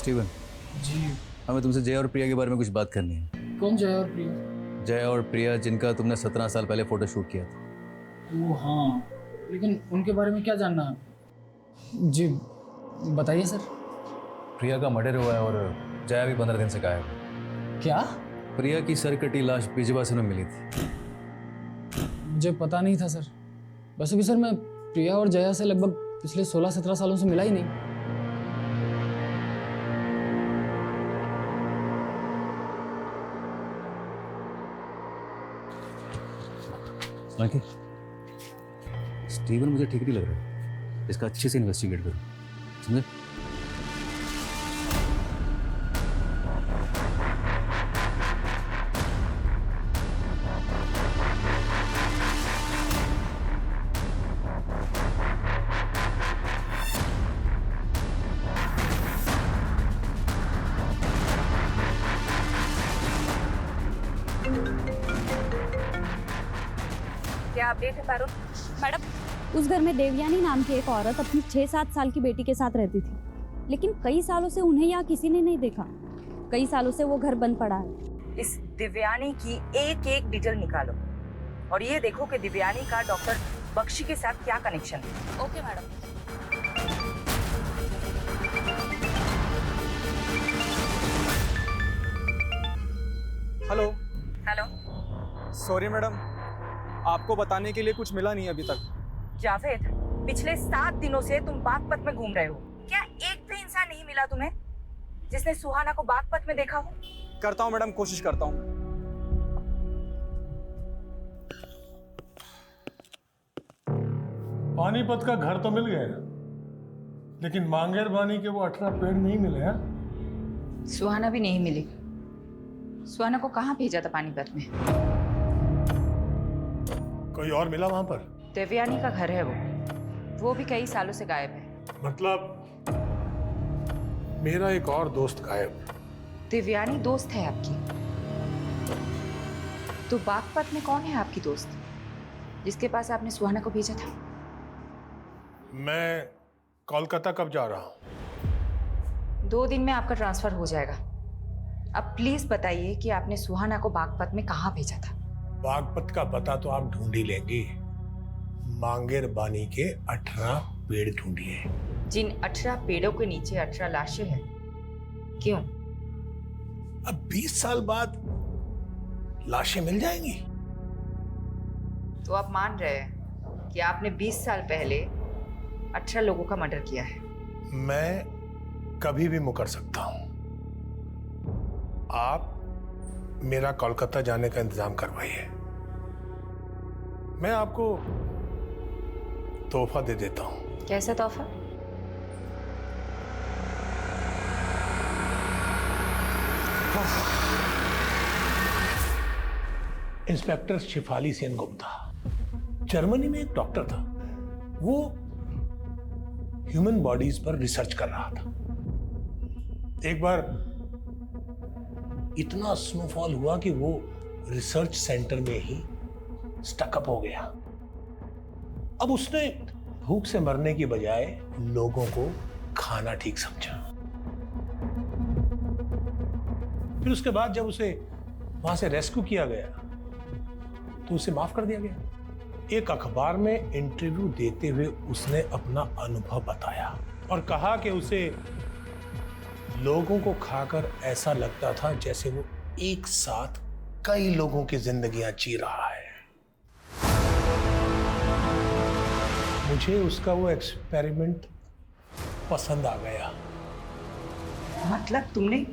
Steven, जी। हमें तुमसे जय और प्रिया के बारे में कुछ बात करनी है। कौन जय और प्रिया? जय और प्रिया जिनका तुमने 17 साल पहले फोटो शूट किया था। वो हाँ, लेकिन उनके बारे में क्या जानना है? जी बताइए सर। प्रिया का मर्डर हुआ है और जया भी 15 दिन से गायब है। क्या? प्रिया की सरकटी लाश बिजवासी में मिली थी। मुझे पता नहीं था सर। वैसे भी सर मैं प्रिया और जया से लगभग पिछले 16-17 सालों से मिला ही नहीं। हालांकि स्टीवन मुझे ठीक नहीं लग रहा, इसका अच्छे से इन्वेस्टिगेट करो, समझे? क्या अपडेट है पारुल? मैडम, उस घर में देवयानी नाम की एक औरत अपनी 6-7 साल की बेटी के साथ रहती थी, लेकिन कई सालों से उन्हें यहाँ किसी ने नहीं देखा। कई सालों से वो घर बंद पड़ा है। इस दिव्यानी की एक एक डिटेल निकालो और ये देखो कि दिव्यानी का डॉक्टर बख्शी के साथ क्या कनेक्शन है। Okay madam. Hello. Hello sorry madam, आपको बताने के लिए कुछ मिला नहीं अभी तक। जावेद, पिछले 7 दिनों से तुम बागपत में घूम रहे हो। क्या एक भी इंसान नहीं मिला तुम्हें जिसने सुहाना को बागपत में देखा हो? करता हूँ मैडम, कोशिश करता हूँ। पानीपत का घर तो मिल गया, लेकिन मांगेर बानी के वो 18 पेड़ नहीं मिले हैं। सुहाना भी नहीं मिली। सुहाना को कहाँ भेजा था पानीपत में? कोई और मिला वहां पर? देवयानी का घर है वो भी कई सालों से गायब है। मतलब मेरा एक और दोस्त गायब। देवयानी दोस्त है आपकी? तो बागपत में कौन है आपकी दोस्त जिसके पास आपने सुहाना को भेजा था? मैं कोलकाता कब जा रहा हूँ? 2 दिन में आपका ट्रांसफर हो जाएगा। अब प्लीज बताइए कि आपने सुहाना को बागपत में कहाँ भेजा था? बागपत का पता तो आप ढूंढ ही लेंगे। मांगेर बानी के 18 पेड़ ढूंढिए। जिन 18 पेड़ों के नीचे 18 लाशें हैं, क्यों? अब 20 साल बाद लाशें मिल जाएंगी। तो आप मान रहे हैं कि आपने 20 साल पहले 18 लोगों का मर्डर किया है? मैं कभी भी मुकर सकता हूं। आप मेरा कोलकाता जाने का इंतजाम करवाइए, मैं आपको तोहफा दे देता हूं। कैसा तोहफा? इंस्पेक्टर शिफाली सेन गुप्ता, जर्मनी में एक डॉक्टर था। वो ह्यूमन बॉडीज पर रिसर्च कर रहा था। एक बार इतना स्नोफॉल हुआ कि वो रिसर्च सेंटर में ही स्टकअप हो गया। अब उसने भूख से मरने की बजाय लोगों को खाना ठीक समझा। फिर उसके बाद जब उसे वहां से रेस्क्यू किया गया तो उसे माफ कर दिया गया। एक अखबार में इंटरव्यू देते हुए उसने अपना अनुभव बताया और कहा कि उसे लोगों को खाकर ऐसा लगता था जैसे वो एक साथ कई लोगों की जिंदगियां जी रहा है। मुझे उसका वो एक्सपेरिमेंट पसंद आ गया। मतलब तुमने?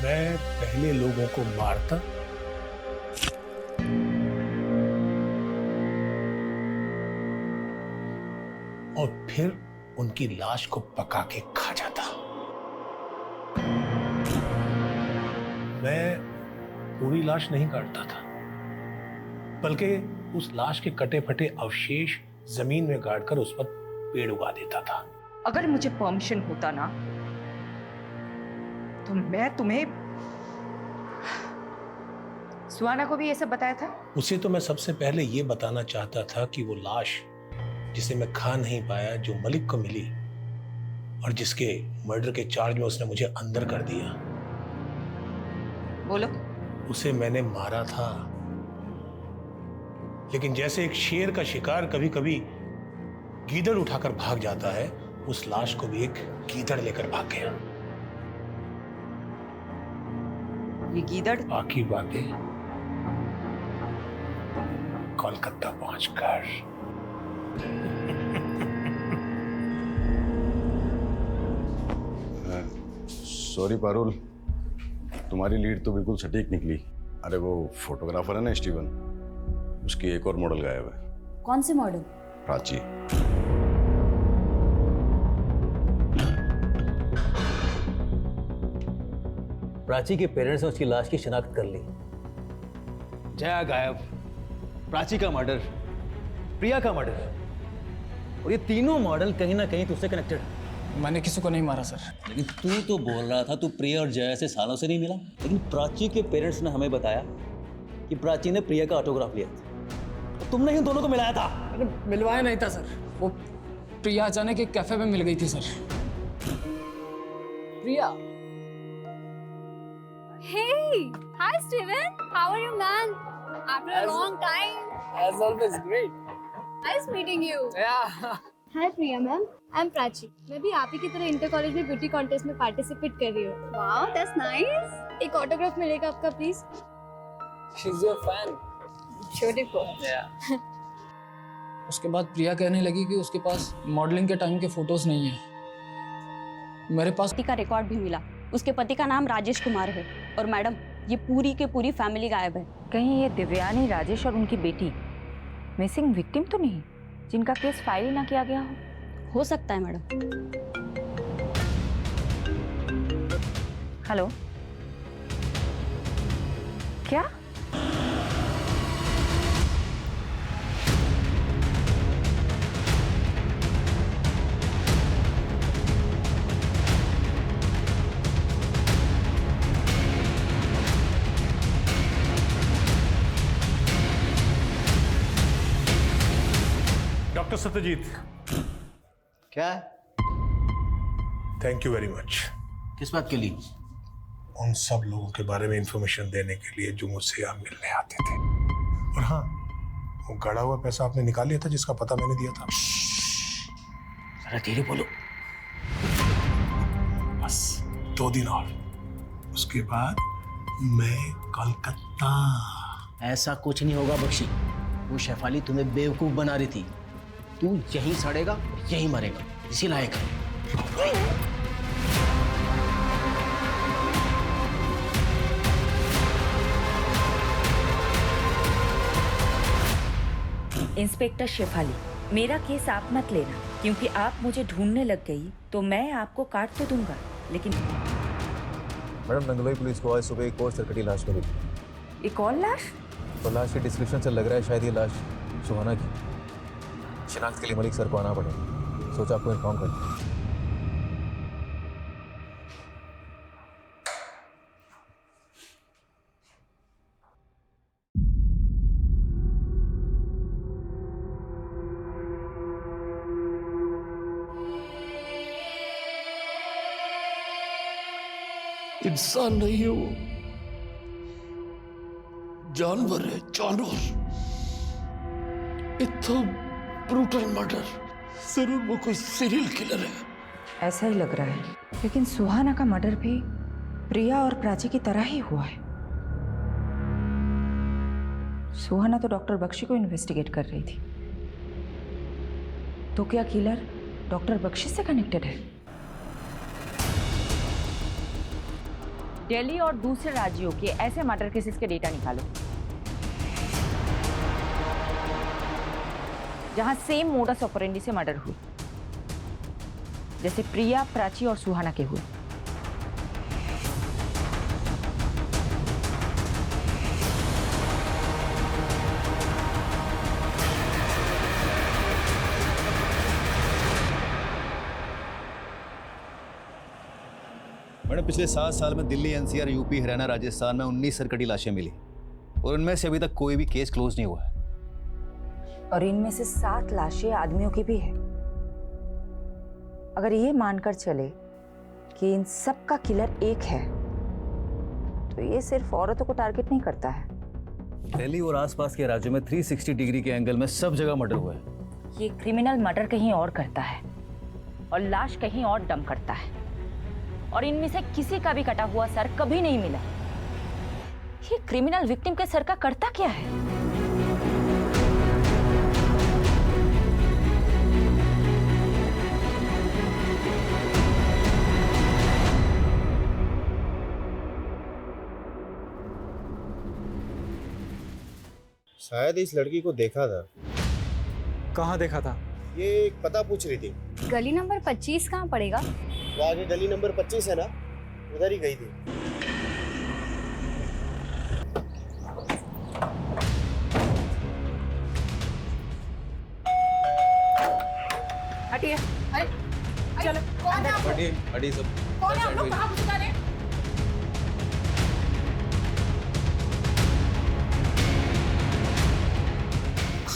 मैं पहले लोगों को मारता और फिर उनकी लाश को पका के खा जाता। मैं पूरी लाश नहीं काटता था, बल्कि उस लाश के कटे फटे अवशेष जमीन में गाड़कर उस पर पेड़ उगा देता था। अगर मुझे परमिशन होता ना तो मैं तुम्हें सुहाना को भी ये सब बताया था। उसे तो मैं सबसे पहले ये बताना चाहता था कि वो लाश जिसे मैं खा नहीं पाया, जो मलिक को मिली और जिसके मर्डर के चार्ज में उसने मुझे अंदर कर दिया, बोलो। उसे मैंने मारा था। लेकिन जैसे एक शेर का शिकार कभी कभी गीदड़ उठाकर भाग जाता है, उस लाश को भी एक गीदड़ लेकर भाग गया। ये गीदड़ बाकी बातें कोलकाता पहुंचकर। सॉरी पारुल, तुम्हारी लीड तो बिल्कुल सटीक निकली। अरे वो फोटोग्राफर है ना स्टीवन, उसकी एक और मॉडल गायब है। कौन से मॉडल? प्राची। प्राची के पेरेंट्स ने उसकी लाश की शिनाख्त कर ली। जया गायब, प्राची का मर्डर, प्रिया का मर्डर, और ये तीनों मॉडल कहीं ना कहीं तुझसे कनेक्टेड है। मैंने किसी को नहीं मारा सर। लेकिन तू तो बोल रहा था तू प्रिया और जया से सालों से नहीं मिला। लेकिन प्राची के पेरेंट्स ने हमें बताया कि प्राची ने प्रिया का ऑटोग्राफ लिया था, तो तुमने ही दोनों को मिलाया था। अरे मिलवाया नहीं था सर, वो प्रिया अचानक एक कैफे में मिल गई थी sir. Priya. Hey, hi Steven. How are you, man? After a long time. As always, great. Nice meeting you. Yeah. Hi Priya ma'am, I am Prachi. मैं भी आप ही की तरह इंटर कॉलेज में ब्यूटी कॉन्टेस्ट में पार्टिसिपेट कर रही हूँ। Wow, that's nice. एक ऑटोग्राफ मिलेगा आपका please? She's your fan. Beautiful. Yeah. उसके बाद प्रिया कहने लगी कि उसके पास मॉडलिंग के टाइम के फोटोज नहीं है। मेरे पास पति का रिकॉर्ड भी मिला। उसके पति का नाम राजेश कुमार है। और मैडम, ये पूरी के पूरी फैमिली गायब है। कहीं ये दिव्यानी, राजेश और उनकी बेटी मिसिंग विक्टिम तो नहीं, जिनका केस फाइल ही ना किया गया हो सकता है मैडम। हेलो, क्या? डॉक्टर सत्यजीत, क्या है? थैंक यू वेरी मच किस बात के लिए? उन सब लोगों के बारे में इंफॉर्मेशन देने के लिए जो मुझसे यहाँ मिलने आते थे। और हाँ, वो गड़ा हुआ पैसा आपने निकाल लिया था जिसका पता मैंने दिया था। जरा धीरे बोलो। बस 2 दिन और, उसके बाद मैं कोलकाता। ऐसा कुछ नहीं होगा बख्शी। वो शेफाली तुम्हें बेवकूफ बना रही थी। तू यहीं सड़ेगा, यहीं मरेगा, इसी लायक है। इंस्पेक्टर शेफाली, मेरा केस आप मत लेना, क्योंकि आप मुझे ढूंढने लग गई तो मैं आपको काट तो दूंगा, लेकिन मैडम, नंगलोई पुलिस को आज सुबह एक और सरकटी लाश मिली। एक और लाश? तो लाश के डिस्क्रिप्शन से लग रहा है शायद ये लाश सुहाना की। शिनाख्त के लिए मलिक सर को आना पड़ेगा। सोचा आपको इन्फॉर्म कर दूं। इंसान नहीं है वो, जानवर है, जानवर। इतना ब्रूटल मर्डर, जरूर वो कोई सीरियल किलर है। ऐसा ही लग रहा है, लेकिन सुहाना का मर्डर भी प्रिया और प्राची की तरह ही हुआ है। सुहाना तो डॉक्टर बख्शी को इन्वेस्टिगेट कर रही थी, तो क्या किलर डॉक्टर बख्शी से कनेक्टेड है? दिल्ली और दूसरे राज्यों के ऐसे मर्डर केसेस के डेटा निकालो जहां सेम मोडस ऑपरेंडी से मर्डर हुई, जैसे प्रिया, प्राची और सुहाना के हुए। मैडम पिछले 7 साल में दिल्ली, एनसीआर, यूपी, हरियाणा, राजस्थान में 19 सरकटी लाशें मिली और इनमें से अभी तक कोई भी केस क्लोज नहीं हुआ है। और इनमें से 7 लाशें आदमियों की भी है। अगर ये मानकर चले कि इन सब का किलर एक है, तो ये सिर्फ औरतों को टारगेट नहीं करता है। दिल्ली और आसपास के राज्यों में 360 डिग्री के एंगल में सब जगह मर्डर हुआ है। ये क्रिमिनल मर्डर कहीं और करता है और लाश कहीं और डंप करता है, और इनमें से किसी का भी कटा हुआ सर कभी नहीं मिला। ये क्रिमिनल विक्टिम के सर का करता क्या है? शायद इस लड़की को देखा था। कहाँ देखा था? ये एक पता पूछ रही थी। गली नंबर 25 कहाँ पड़ेगा? वो आगे गली नंबर 25 है ना, उधर ही गई थी। हटिए। अरे चलो हटिए हटिए सब। कौन है आप लोग? कहाँ घुस जा रहे हैं?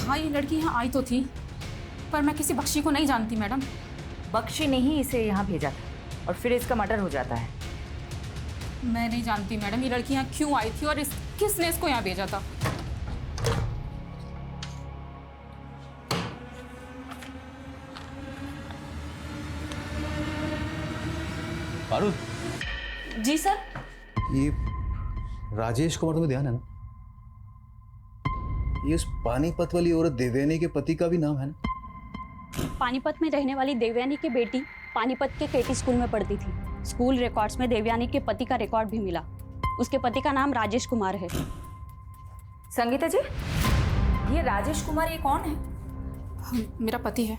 हाँ, ये लड़की यहाँ आई तो थी, पर मैं किसी बख्शी को नहीं जानती मैडम। बख्शी ने ही इसे यहाँ भेजा था और फिर इसका मर्डर हो जाता है। मैं नहीं जानती मैडम, ये लड़की यहाँ क्यों आई थी और किसने इसको यहाँ भेजा था। पारुल। जी सर। ये राजेश कुमार, तुम्हें ध्यान है ना? ये उस पानीपत वाली औरत देवयानी के पति का भी नाम है ना? पानीपत में रहने वाली देवयानी की बेटी पानीपत के केटी स्कूल में पढ़ती थी। स्कूल रिकॉर्ड्स में देवयानी के पति का रिकॉर्ड भी मिला। उसके पति का नाम राजेश कुमार है। संगीता जी, ये राजेश कुमार ये कौन है? मेरा पति है।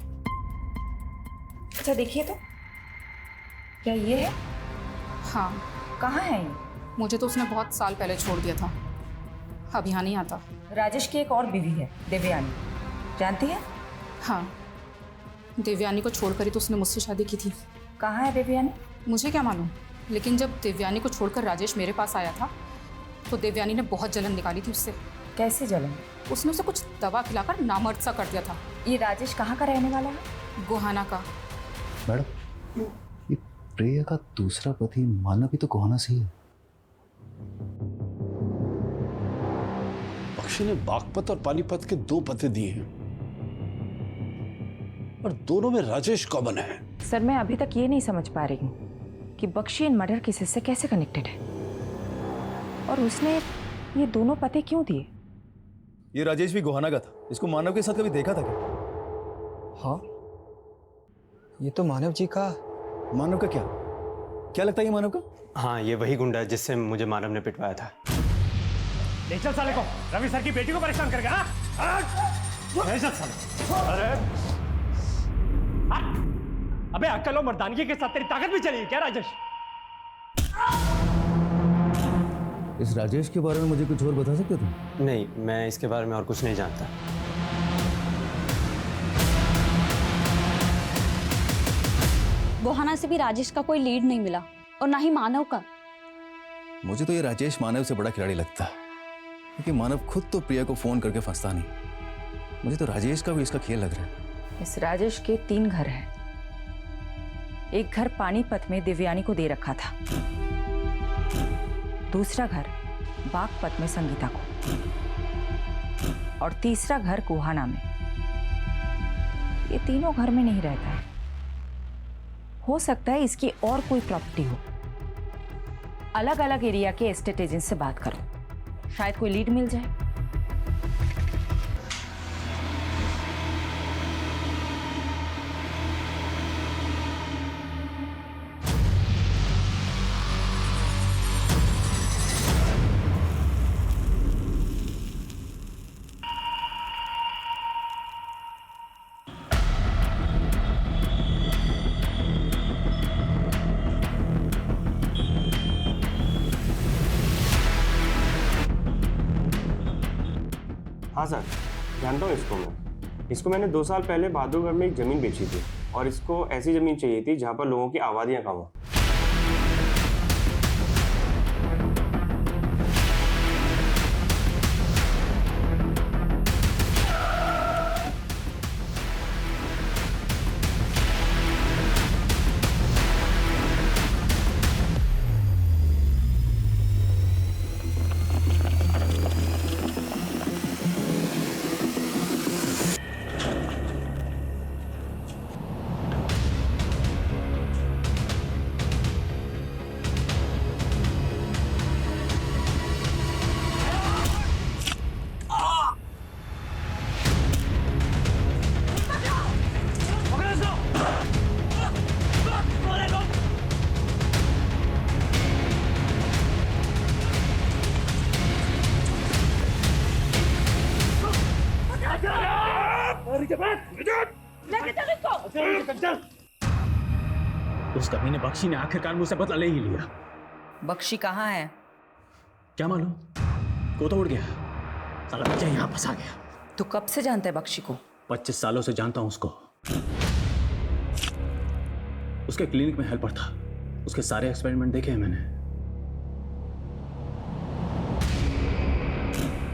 अच्छा देखिए तो, क्या ये है? हाँ। कहाँ है ये? मुझे तो उसने बहुत साल पहले छोड़ दिया था, अब यहाँ नहीं आता। राजेश की एक और बीवी है देवयानी, जानती है? हाँ, देवयानी को छोड़कर ही तो उसने मुझसे शादी की थी। कहाँ है देवयानी? मुझे क्या मालूम, लेकिन जब देवयानी को छोड़कर राजेश मेरे पास आया था तो देवयानी ने बहुत जलन निकाली थी उससे। कैसी जलन? उसने उसे कुछ दवा खिलाकर नामर्द सा कर दिया था। ये राजेश कहाँ का रहने वाला है? गोहाना का। मैडम, ये प्रिया का दूसरा पति मानव भी तो गोहाना से ही है। बख्शी ने बागपत और पानीपत के 2 पते दिए हैं और दोनों में राजेश कॉमन है। सर, मैं अभी तक ये नहीं समझ पा रही हूँ कि बख्शी इन मर्डर केसेस से कैसे कनेक्टेड है, और उसने ये दोनों पते क्यों दिए? ये राजेश भी गोहाना का था। इसको मानव के साथ कभी देखा था क्या? हाँ, ये तो मानव जी का। मानव का क्या लगता है ये मानव का? हाँ, ये वही गुंडा है जिससे मुझे मानव ने पिटवाया था। ले चल साले को, रवि सर की बेटी को परेशान कर गया। ले चल साले। अरे अबे अक्ल और मर्दानगी के साथ तेरी ताकत भी चली क्या राजेश? इस राजेश के बारे में मुझे कुछ और बता सकते तुम? नहीं, मैं इसके बारे में और कुछ नहीं जानता। गोहाना से भी राजेश का कोई लीड नहीं मिला और ना ही मानव का। मुझे तो ये राजेश मानव से बड़ा खिलाड़ी लगता है, क्योंकि मानव खुद तो प्रिया को फोन करके फंसता नहीं। मुझे तो राजेश का भी इसका खेल लग रहा है। इस राजेश के 3 घर हैं। एक घर पानीपत में देवयानी को दे रखा था, दूसरा घर बागपत में संगीता को, और तीसरा घर गोहाना में। ये तीनों घर में नहीं रहता है। हो सकता है इसकी और कोई प्रॉपर्टी हो। अलग अलग एरिया के एस्टेट एजेंट से बात करो, शायद कोई लीड मिल जाए। हाँ सर, जानता हूँ इसको मैं। इसको मैंने 2 साल पहले बहादुरगढ़ में एक ज़मीन बेची थी, और इसको ऐसी ज़मीन चाहिए थी जहाँ पर लोगों की आबादियाँ कम हो। उस कमीने बख्शी ने आखिरकार मुझसे बदला ले ही लिया। बख्शी कहाँ है? क्या मालूम, को तो उड़ गया। साला बच्चा यहाँ फंसा गया। तू कब से जानता है बख्शी को? 25 सालों से जानता हूं उसको। उसके क्लिनिक में हेल्पर था। उसके सारे एक्सपेरिमेंट देखे हैं मैंने।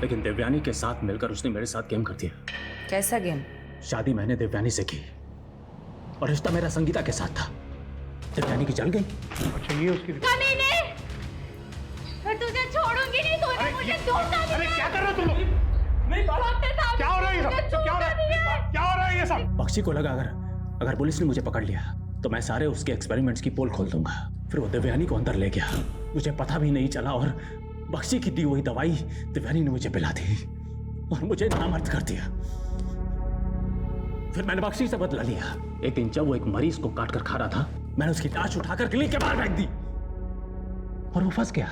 लेकिन देवयानी के साथ मिलकर उसने मेरे साथ गेम कर दिया। कैसा गेम? शादी मैंने देवयानी से की और रिश्ता मेरा संगीता के साथ था। देवयानी की जल गई। अच्छा ये उसकी कमीने, मैं तुझे छोड़ूंगी नहीं। तूने मुझे छोड़ना नहीं। अरे क्या कर रहे हो तुम लोग? क्या हो रहा है ये सब? क्या हो रहा है ये सब? बख्शी को लगा अगर पुलिस ने मुझे पकड़ लिया तो मैं सारे उसके एक्सपेरिमेंट्स की पोल खोल दूंगा। फिर वो देवयानी को अंदर ले गया। मुझे पता भी नहीं चला और बख्शी की दी हुई दवाई देवयानी ने मुझे पिला दी और मुझे नामर्द कर दिया। फिर मैंने बख्शी से बदला लिया। एक दिन जब वो एक मरीज को काट कर खा रहा था, मैंने उसकी लाश उठाकर क्लिनिक के बाहर फेंक दी और वो फंस गया।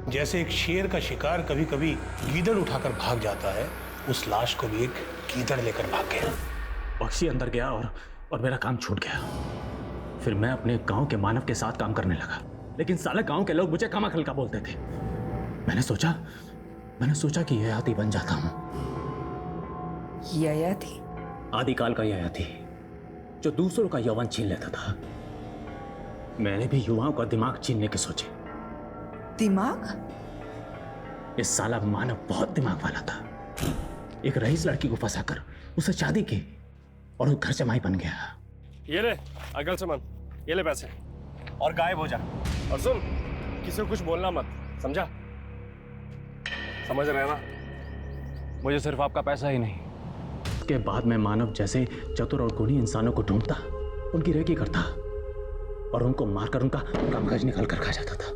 जैसे एक शेर का शिकार कभी कभी गीदड़ उठाकर भाग जाता है, उस लाश को भी एक गीदड़ लेकर भाग गया। बख्शी अंदर गया और मेरा काम छूट गया। फिर मैं अपने गांव के मानव के साथ काम करने लगा, लेकिन साले गांव के लोग मुझे कमाखल का बोलते थे। मैंने सोचा कि ययाति बन जाता हूं। ययाति? आदिकाल का ययाति जो दूसरों का यौवन छीन लेता था। मैंने भी युवाओं का दिमाग छीनने के सोचे। दिमाग? इस साला मानव बहुत दिमाग वाला था। एक रईस लड़की को फंसाकर उसे शादी की और वो घर जमाई बन गया। ये ले अगल सामान, ये ले पैसे और गायब हो जा। और सुन, किसी को कुछ बोलना मत, समझा? समझ रहे ना? मुझे सिर्फ आपका पैसा ही नहीं। उसके बाद मैं मानव जैसे चतुर और गुणी इंसानों को ढूंढता, उनकी रेकी करता और उनको मारकर उनका मगज निकाल कर खा जाता था।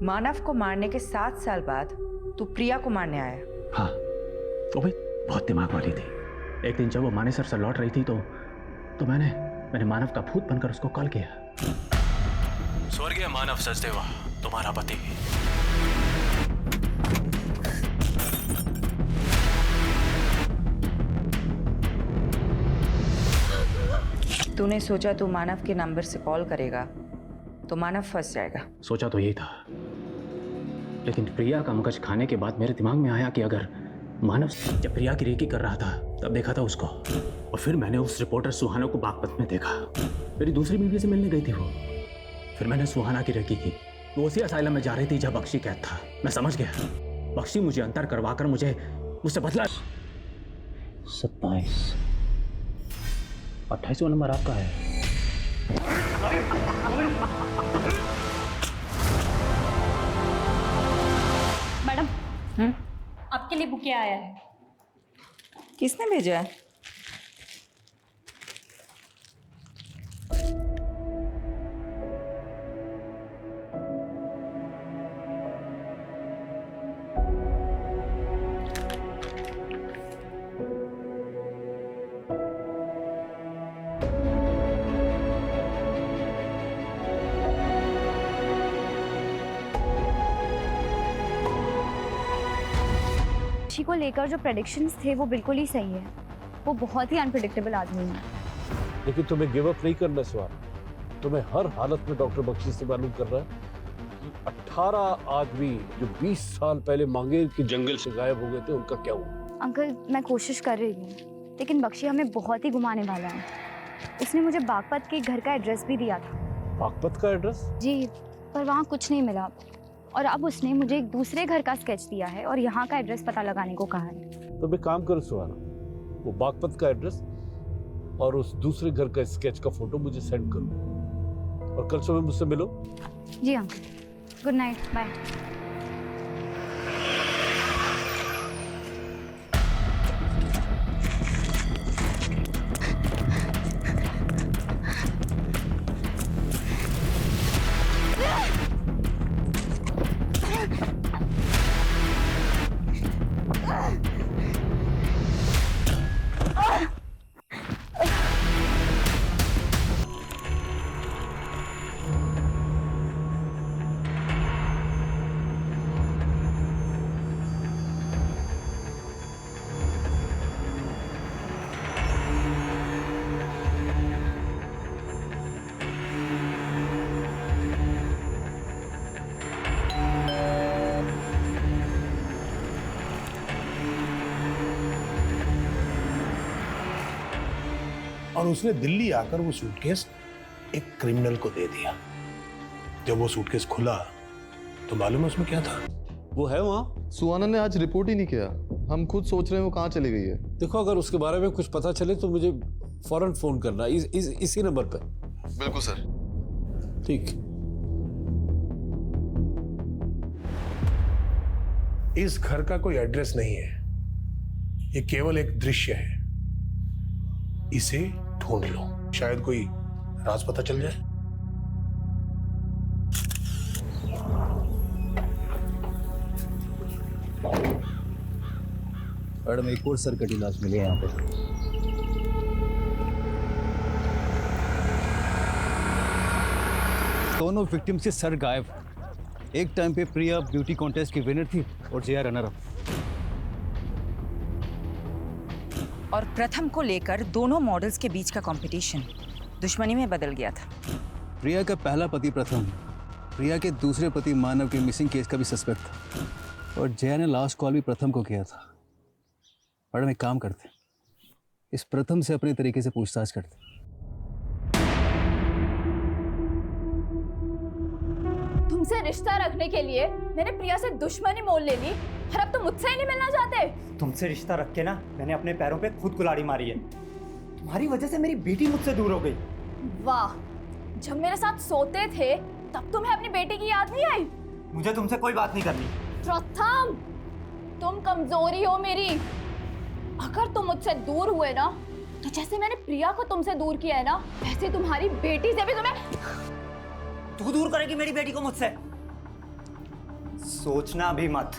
मानव को मारने के 7 साल बाद तू प्रिया को मारने आया? हाँ, वो भी बहुत दिमाग वाली थी। एक दिन जब वो मानेसर से लौट रही थी तो मैंने मानव का भूत बनकर उसको कॉल किया। स्वर्गीय मानव सचदेवा, तुम्हारा पति। तूने सोचा तू मानव के नंबर से कॉल करेगा तो मानव फंस जाएगा। सोचा तो यही था, लेकिन प्रिया का मगज खाने के बाद मेरे दिमाग में आया कि अगर मानव जब प्रिया की रेकी कर रहा था तब देखा था उसको, और फिर मैंने उस रिपोर्टर सुहाना को बागपत में देखा। मेरी दूसरी बीवी से मिलने गई थी वो। फिर मैंने सुहाना की रेकी की। वो उसी असाइलम में जा रही थी जब बख्शी कैद था। मैं समझ गया, बख्शी मुझे अंतर करवाकर मुझसे बदला। 27 28वां नंबर आपका है। मैडम, आपके लिए बुके आया है। किसने भेजा है? को लेकर जो प्रेडिक्शंस थे वो बिल्कुल ही सही है। वो बहुत ही अनप्रेडिक्टेबल आदमी है। लेकिन तुम्हें गिव अप नहीं करना सवाल। तुम्हें हर हालत में डॉक्टर बख्शी से मालूम कर रहा है कि 18 आदमी जो 20 साल पहले मांगेर के जंगल से गायब हो गए थे, उनका क्या हुआ? अंकल, मैं कोशिश कर रही हूँ, लेकिन बख्शी हमें बहुत ही घुमाने वाला है। उसने मुझे बागपत के घर का एड्रेस भी दिया था। बागपत का एड्रेस? जी, पर वहाँ कुछ नहीं मिला और अब उसने मुझे एक दूसरे घर का स्केच दिया है और यहाँ का एड्रेस पता लगाने को कहा है। तो मैं काम करूँ सुहाना, वो बागपत का एड्रेस और उस दूसरे घर का स्केच का फोटो मुझे सेंड करो और कल सुबह मुझसे मिलो। जी अंकल, गुड नाइट, बाय। और उसने दिल्ली आकर वो सूटकेस एक क्रिमिनल को दे दिया। जब वो सूटकेस खुला तो मालूम है उसमें क्या था? वो है वहाँ। सुहाना ने आज रिपोर्ट ही नहीं किया। हम खुद सोच रहे हैं वो कहाँ चली गई है। देखो, अगर उसके बारे में कुछ पता चले तो मुझे फौरन फोन करना, इसी नंबर पे। बिल्कुल सर। ठीक। इस घर का कोई एड्रेस नहीं है, ये केवल एक दृश्य है। इसे ढूंढ लो, शायद कोई राज पता चल जाए। मैडम, एक और सरकटी लाश मिली है यहाँ पर। दोनों विक्टिम्स के सर गायब। एक टाइम पे प्रिया ब्यूटी कॉन्टेस्ट की विनर थी और जया रनर अप। और प्रथम को लेकर दोनों मॉडल्स के बीच का कंपटीशन दुश्मनी में बदल गया था। प्रिया का पहला पति प्रथम, प्रिया के दूसरे पति मानव के मिसिंग केस का भी सस्पेक्ट था, और जया ने लास्ट कॉल भी प्रथम को किया था। मैडम, एक काम करते, इस प्रथम से अपने तरीके से पूछताछ करते। तुमसे रिश्ता रखने के लिए मैंने प्रिया से दुश्मनी मोल ले ली और अब तुम मुझसे ही नहीं मिलना चाहते। तुमसे रिश्ता रख के ना मैंने अपने पैरों पे खुद कुल्हाड़ी मारी है। तुम्हारी वजह से मेरी बेटी मुझसे दूर हो गई। वाह, जब मेरे साथ सोते थे तब तुम्हें अपनी बेटी की याद नहीं आई? मुझे तुमसे कोई बात नहीं करनी। प्रथम, तुम कमजोरी हो मेरी। अगर तुम मुझसे दूर हुए ना तो जैसे मैंने प्रिया को तुमसे दूर किया है ना, वैसे तुम्हारी बेटी से भी तुम्हें। तू दूर करेगी मेरी बेटी को मुझसे? सोचना भी मत।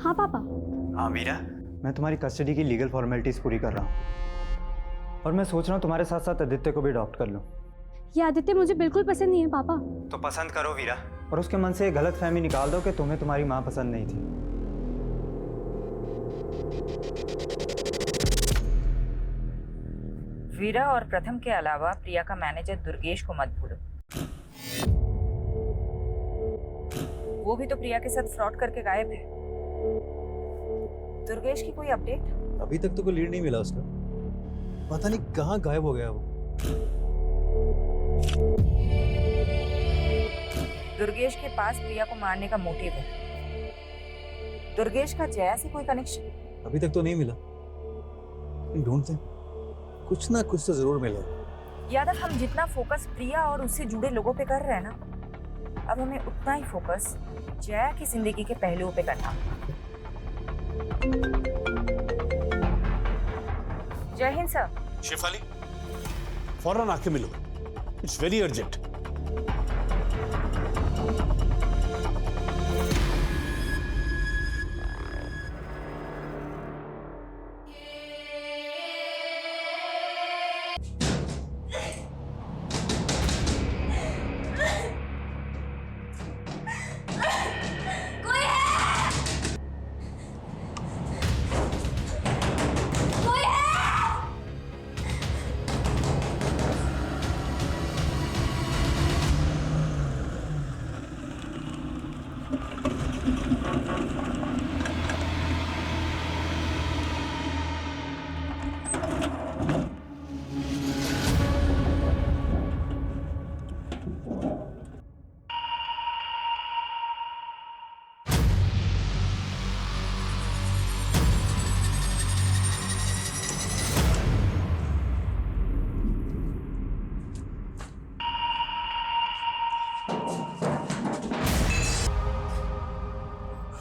हाँ पापा। हाँ वीरा, मैं तुम्हारी कस्टडी की लीगल फॉर्मेलिटीज पूरी कर रहा हूँ और मैं सोच रहा हूँ तुम्हारे साथ साथ आदित्य को भी अडॉप्ट कर लूँ। ये आदित्य मुझे बिल्कुल पसंद नहीं है पापा। तो पसंद करो वीरा, और उसके मन से ये गलत फहमी निकाल दो कि तुम्हें तुम्हारी माँ पसंद नहीं थी। वीरा और प्रथम के अलावा प्रिया का मैनेजर दुर्गेश को मत भूलो। वो भी तो प्रिया के साथ फ्रॉड करके गायब है। दुर्गेश की कोई अपडेट? अभी तक तो कोई लीड नहीं मिला उसका, पता नहीं कहाँ गायब हो गया वो। दुर्गेश के पास प्रिया को मारने का मोटिव है। दुर्गेश का जया से कोई कनेक्शन? अभी तक तो नहीं मिला, ढूंढते हैं, कुछ ना कुछ तो जरूर मिलेगा। यादव, हम जितना फोकस प्रिया और उससे जुड़े लोगों पे कर रहे हैं ना, अब हमें उतना ही फोकस जया की जिंदगी के पहलुओं पे करना। जय हिंद सर। शेफाली, फौरन आके मिलो, इट्स वेरी अर्जेंट।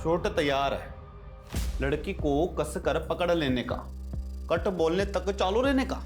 शॉट तैयार है, लड़की को कस कर पकड़ लेने का, कट बोलने तक चालू रहने का।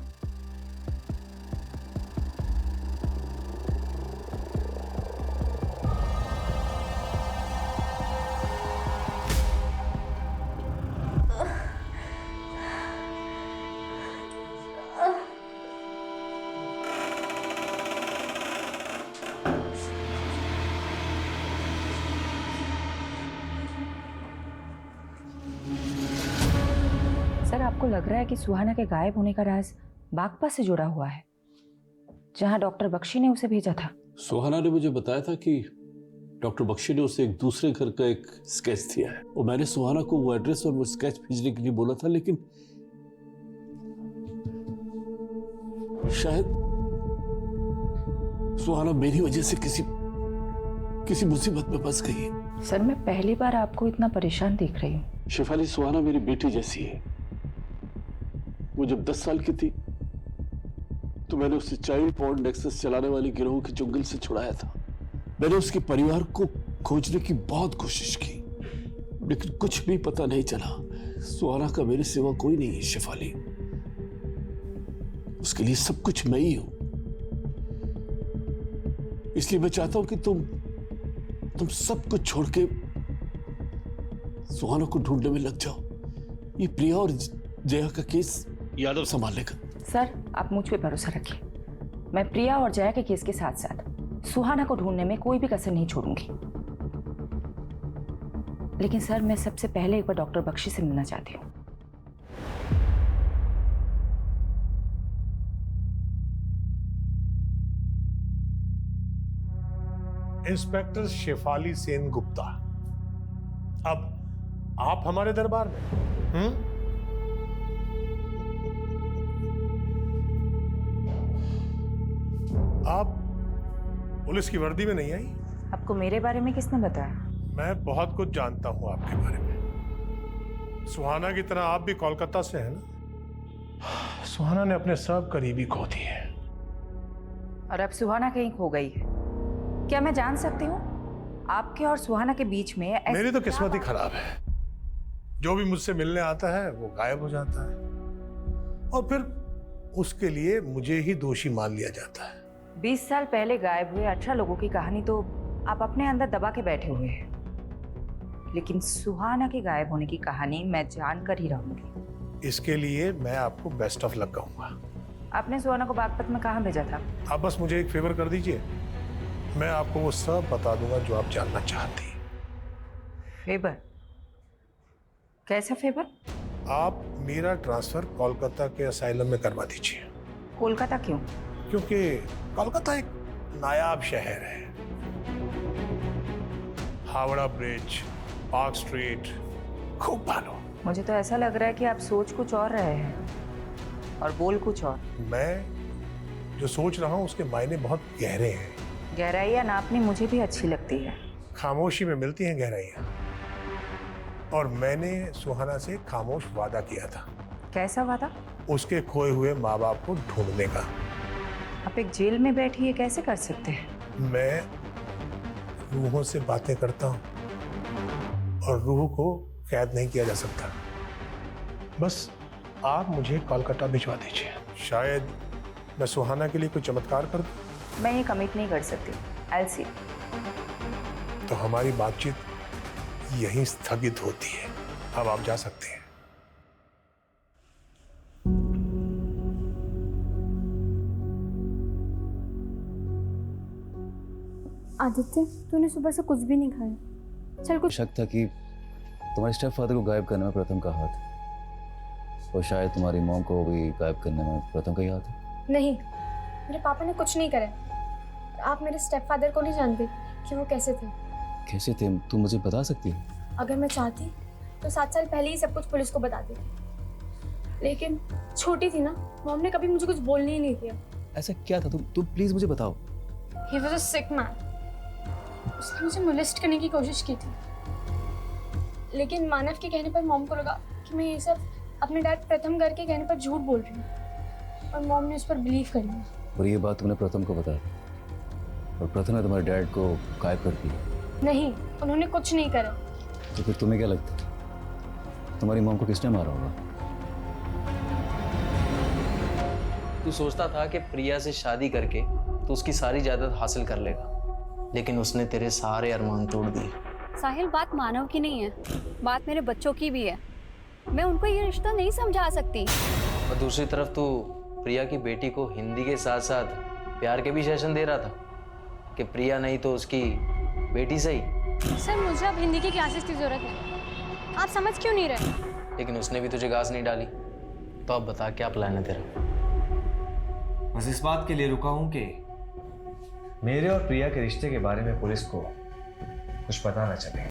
सर, आपको लग रहा है कि सुहाना के गायब होने का राज बागपा से जुड़ा हुआ है, जहां डॉक्टर बख्शी ने उसे भेजा था? सुहाना ने मुझे बताया था कि डॉक्टर बख्शी ने उसे एक दूसरे घर का एक स्केच दिया है और मैंने सुहाना को वो एड्रेस और वो स्केच भेजने के लिए बोला था, लेकिन शायद सुहाना मेरी वजह से किसी मुसीबत में फंस गई है। सर, मैं पहली बार आपको इतना परेशान देख रही हूँ। शेफाली, सुहाना मेरी बेटी जैसी है। वो जब 10 साल की थी तो मैंने उसे चाइल्ड पॉर्न नेक्सस चलाने वाले गिरोह के जंगल से छुड़ाया था। मैंने उसके परिवार को खोजने की बहुत कोशिश की, लेकिन कुछ भी पता नहीं चला। सुहाना का मेरे सिवा कोई नहीं है शेफाली। उसके लिए सब कुछ मैं ही हूं। इसलिए मैं चाहता हूं कि तुम सब कुछ छोड़ के सुहाना को ढूंढने में लग जाओ। ये प्रिया और जया का केस यादव संभाल लेगा। सर, आप मुझ पे भरोसा रखिए। मैं प्रिया और जया के केस के साथ साथ सुहाना को ढूंढने में कोई भी कसर नहीं छोड़ूंगी। लेकिन सर, मैं सबसे पहले एक बार डॉक्टर बख्शी से मिलना चाहती हूँ। इंस्पेक्टर शेफाली सेन गुप्ता, अब आप हमारे दरबार में। आप पुलिस की वर्दी में नहीं आई? आपको मेरे बारे में किसने बताया? मैं बहुत कुछ जानता हूं आपके बारे में। सुहाना की तरह आप भी कोलकाता से हैं ना? सुहाना ने अपने सब करीबी खो दिए। और अब सुहाना कहीं खो गई है। क्या मैं जान सकती हूँ आपके और सुहाना के बीच में मेरी तो किस्मत ही खराब है। जो भी मुझसे मिलने आता है वो गायब हो जाता है और फिर उसके लिए मुझे ही दोषी मान लिया जाता है। 20 साल पहले गायब हुए 18 लोगों की कहानी तो आप अपने अंदर दबा के बैठे हुए हैं, लेकिन सुहाना के गायब होने की कहानी मैं जानकर ही रहूंगी। इसके लिए मैं आपको बेस्ट ऑफ लक कहूंगा। आपने सुहाना को बागपत में कहाँ भेजा था? आप बस मुझे एक फेवर कर दीजिए, मैं आपको वो सब बता दूंगा जो आप जानना चाहती हैं। फेवर? कैसा फेवर? आप मेरा ट्रांसफर कोलकाता के असाइलम में करवा दीजिए। कोलकाता क्यों? क्योंकि कोलकाता एक नायाब शहर है। हावड़ा ब्रिज, पार्क स्ट्रीट, खूब भालो। मुझे तो ऐसा लग रहा है कि आप सोच कुछ और रहे हैं और बोल कुछ और। मैं जो सोच रहा हूँ उसके मायने बहुत गहरे हैं। गहराइयाँ नापनी मुझे भी अच्छी लगती है। खामोशी में मिलती हैं गहराइयाँ। और मैंने सुहाना से खामोश वादा किया था। कैसा वादा? उसके खोए हुए माँ बाप को ढूंढने का। आप एक जेल में बैठी ये कैसे कर सकते हैं? मैं रूहों से बातें करता हूँ और रूह को कैद नहीं किया जा सकता। बस आप मुझे कोलकाता भिजवा दीजिए। शायद मैं सुहाना के लिए कोई चमत्कार कर दूं। मैं ये कमिट नहीं कर सकती। I'll see। तो हमारी बातचीत यहीं स्थगित होती है। अब आप जा सकते हैं। आदित्य, तूने सुबह से कुछ भी नहीं खाया। चल कुछ। शक था कि तुम्हारे स्टेप फादर को गायब करने में प्रथम का हाथ, और शायद तुम्हारी मॉम को भी गायब करने में प्रथम का ही हाथ है। नहीं, मेरे पापा ने कुछ नहीं करा। आप मेरे स्टेप फादर को नहीं जानते कि वो कैसे थे। कैसे थे? तुम मुझे बता सकती हो? अगर मैं चाहती तो 7 साल पहले ही सब कुछ पुलिस को बता देती, लेकिन छोटी थी ना, मॉम ने कभी मुझे कुछ बोलने ही नहीं दिया। ऐसा क्या था? तुम प्लीज मुझे बताओ। He was a sick man। उसने मुझे मोलेस्ट करने की कोशिश की थी, लेकिन मानव के कहने पर मॉम को लगा कि मैं ये सब अपने डैड प्रथम घर के कहने पर झूठ बोल रही हूँ, और मॉम ने उस पर बिलीव कर लिया। और ये बात तुमने प्रथम को बताया और प्रथम ने तुम्हारे डैड को गायब कर दिया? नहीं, उन्होंने कुछ नहीं करा। तो फिर तुम्हें क्या लगता है तुम्हारी मॉम को किसने मारा होगा? तू सोचता था कि प्रिया से शादी करके तो उसकी सारी जायदाद हासिल कर लेगा, लेकिन उसने तेरे सारे अरमान तोड़ दिए। साहिल, बात मानव की नहीं है, बात मेरे बच्चों की भी है। मैं उनको ये रिश्ता नहीं समझा सकती। और दूसरी तरफ तू प्रिया की बेटी को हिंदी के साथ साथ प्यार के भी सेशन दे रहा था कि प्रिया नहीं तो उसकी बेटी सही। सर, मुझे अब हिंदी की क्लासेस की जरूरत है, आप समझ क्यों नहीं रहे? लेकिन उसने भी तुझे घास नहीं डाली, तो अब बता क्या प्लान है तेरा? बस इस बात के लिए रुका हूं कि मेरे और प्रिया के रिश्ते के बारे में पुलिस को कुछ पता ना चले।